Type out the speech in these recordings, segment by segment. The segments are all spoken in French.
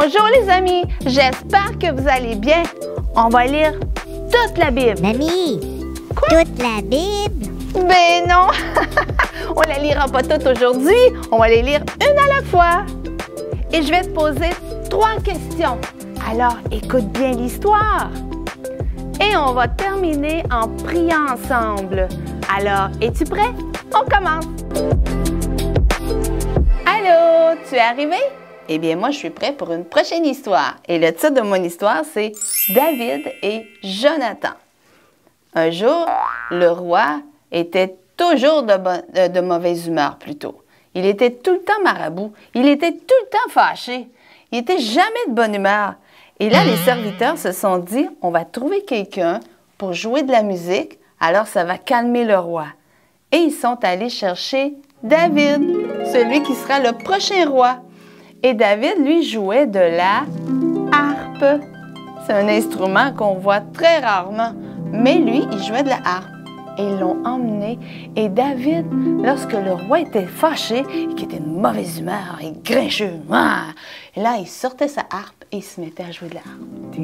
Bonjour les amis, j'espère que vous allez bien. On va lire toute la Bible. Mamie, toute la Bible? Ben non, on la lira pas toute aujourd'hui, on va les lire une à la fois. Et je vais te poser 3 questions. Alors, écoute bien l'histoire. Et on va terminer en priant ensemble. Alors, es-tu prêt? On commence. Allô, tu es arrivé? Eh bien, moi, je suis prêt pour une prochaine histoire. Et le titre de mon histoire, c'est David et Jonathan. Un jour, le roi était toujours de mauvaise humeur, plutôt. Il était tout le temps marabout. Il était tout le temps fâché. Il n'était jamais de bonne humeur. Et là, les serviteurs se sont dit, on va trouver quelqu'un pour jouer de la musique, alors ça va calmer le roi. Et ils sont allés chercher David, celui qui sera le prochain roi. Et David, lui, jouait de la harpe. C'est un instrument qu'on voit très rarement. Mais lui, il jouait de la harpe. Et ils l'ont emmené. Et David, lorsque le roi était fâché, qui était de mauvaise humeur et grincheux, et là, il sortait sa harpe et il se mettait à jouer de la harpe.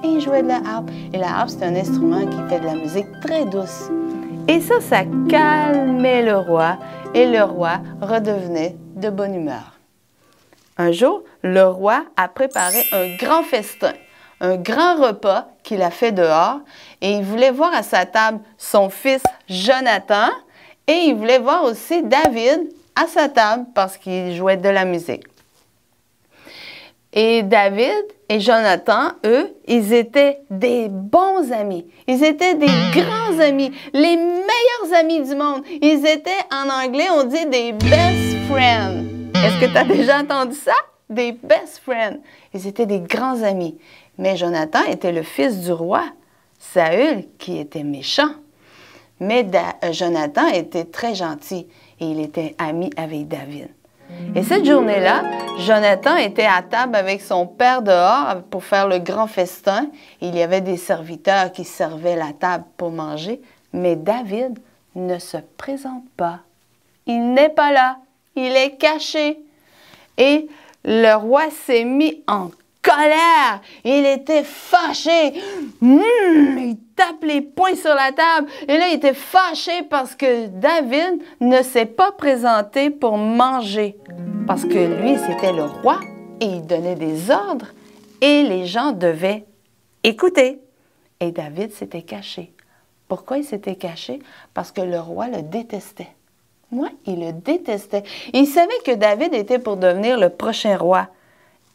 Et il jouait de la harpe. Et la harpe, c'est un instrument qui fait de la musique très douce. Et ça calmait le roi. Et le roi redevenait de bonne humeur. Un jour, le roi a préparé un grand festin, un grand repas qu'il a fait dehors, et il voulait voir à sa table son fils Jonathan, et il voulait voir aussi David à sa table parce qu'il jouait de la musique. Et David et Jonathan, eux, ils étaient des bons amis. Ils étaient des grands amis, les meilleurs amis du monde. Ils étaient, en anglais, on dit des best friends. Est-ce que tu as déjà entendu ça? Des best friends. Ils étaient des grands amis. Mais Jonathan était le fils du roi, Saül, qui était méchant. Mais Jonathan était très gentil et il était ami avec David. Et cette journée-là, Jonathan était à table avec son père dehors pour faire le grand festin. Il y avait des serviteurs qui servaient la table pour manger, mais David ne se présente pas. Il n'est pas là, il est caché. Et le roi s'est mis en colère. Il était fâché. Il tape les poings sur la table. Et là, il était fâché parce que David ne s'est pas présenté pour manger. Parce que lui, c'était le roi et il donnait des ordres et les gens devaient écouter. Et David s'était caché. Pourquoi il s'était caché? Parce que le roi le détestait. Moi, il le détestait. Il savait que David était pour devenir le prochain roi.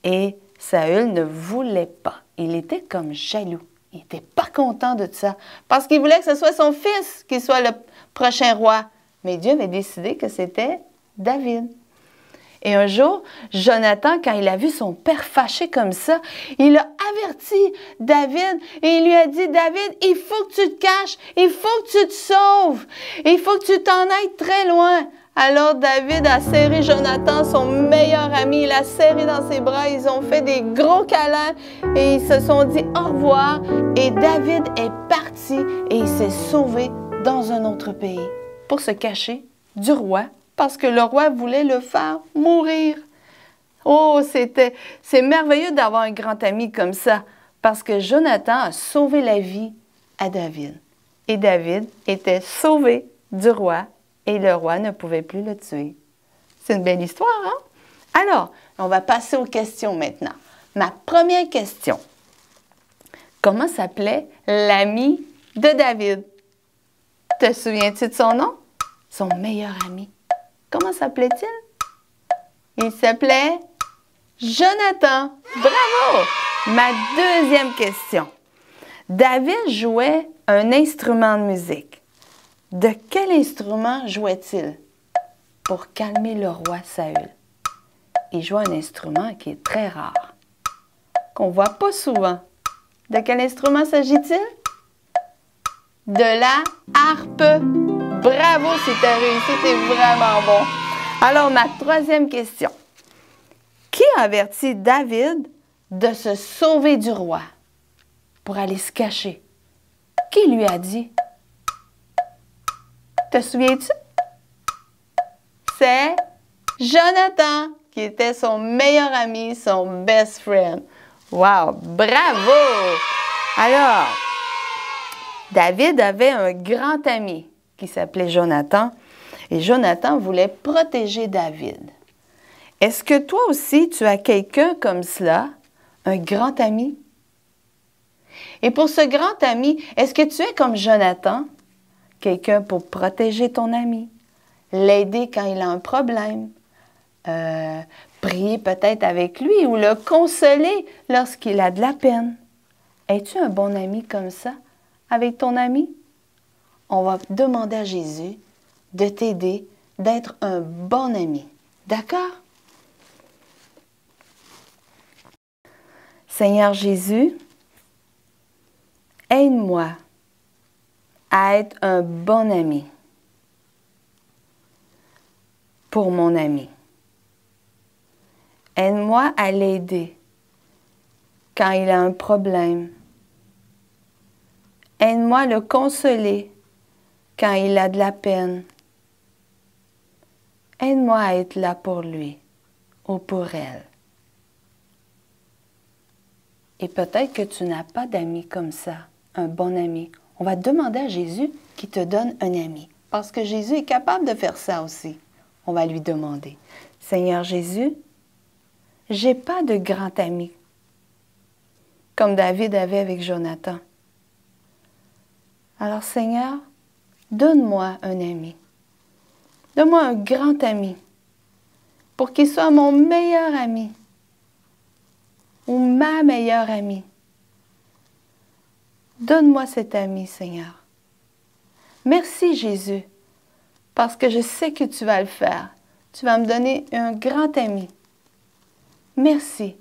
Et Saül ne voulait pas. Il était comme jaloux. Il n'était pas content de ça. Parce qu'il voulait que ce soit son fils qui soit le prochain roi. Mais Dieu avait décidé que c'était David. Et un jour, Jonathan, quand il a vu son père fâché comme ça, il a averti David et il lui a dit, David, il faut que tu te caches, il faut que tu te sauves, il faut que tu t'en ailles très loin. Alors David a serré Jonathan, son meilleur ami, il l'a serré dans ses bras, ils ont fait des gros câlins et ils se sont dit au revoir. Et David est parti et il s'est sauvé dans un autre pays pour se cacher du roi parce que le roi voulait le faire mourir. Oh, c'est merveilleux d'avoir un grand ami comme ça parce que Jonathan a sauvé la vie à David. Et David était sauvé du roi. Et le roi ne pouvait plus le tuer. C'est une belle histoire, hein? Alors, on va passer aux questions maintenant. Ma première question. Comment s'appelait l'ami de David? Te souviens-tu de son nom? Son meilleur ami. Comment s'appelait-il? Il s'appelait Jonathan. Bravo! Ma deuxième question. David jouait un instrument de musique. De quel instrument jouait-il pour calmer le roi Saül? Il jouait un instrument qui est très rare, qu'on ne voit pas souvent. De quel instrument s'agit-il? De la harpe. Bravo, si tu as réussi, t'es vraiment bon. Alors, ma troisième question. Qui a averti David de se sauver du roi pour aller se cacher? Qui lui a dit? Te souviens-tu? C'est Jonathan qui était son meilleur ami, son best friend. Wow! Bravo! Alors, David avait un grand ami qui s'appelait Jonathan. Et Jonathan voulait protéger David. Est-ce que toi aussi, tu as quelqu'un comme cela, un grand ami? Et pour ce grand ami, est-ce que tu es comme Jonathan, quelqu'un pour protéger ton ami, l'aider quand il a un problème, prier peut-être avec lui ou le consoler lorsqu'il a de la peine? Es-tu un bon ami comme ça avec ton ami? On va demander à Jésus de t'aider, d'être un bon ami. D'accord? Seigneur Jésus, aide-moi à être un bon ami pour mon ami. Aide-moi à l'aider quand il a un problème. Aide-moi à le consoler quand il a de la peine. Aide-moi à être là pour lui ou pour elle. Et peut-être que tu n'as pas d'amis comme ça, un bon ami. On va demander à Jésus qu'il te donne un ami. Parce que Jésus est capable de faire ça aussi. On va lui demander. Seigneur Jésus, j'ai pas de grand ami comme David avait avec Jonathan. Alors Seigneur, donne-moi un ami. Donne-moi un grand ami pour qu'il soit mon meilleur ami ou ma meilleure amie. Donne-moi cet ami, Seigneur. Merci, Jésus, parce que je sais que tu vas le faire. Tu vas me donner un grand ami. Merci.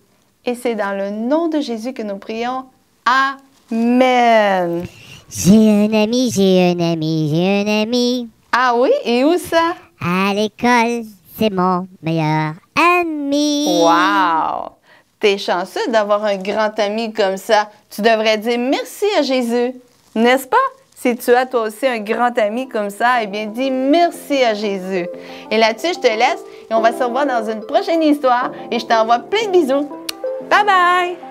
Et c'est dans le nom de Jésus que nous prions. Amen. J'ai un ami, j'ai un ami, j'ai un ami. Ah oui? Et où ça? À l'école, c'est mon meilleur ami. Wow! T'es chanceux d'avoir un grand ami comme ça. Tu devrais dire merci à Jésus, n'est-ce pas? Si tu as toi aussi un grand ami comme ça, eh bien, dis merci à Jésus. Et là-dessus, je te laisse et on va se revoir dans une prochaine histoire et je t'envoie plein de bisous. Bye bye!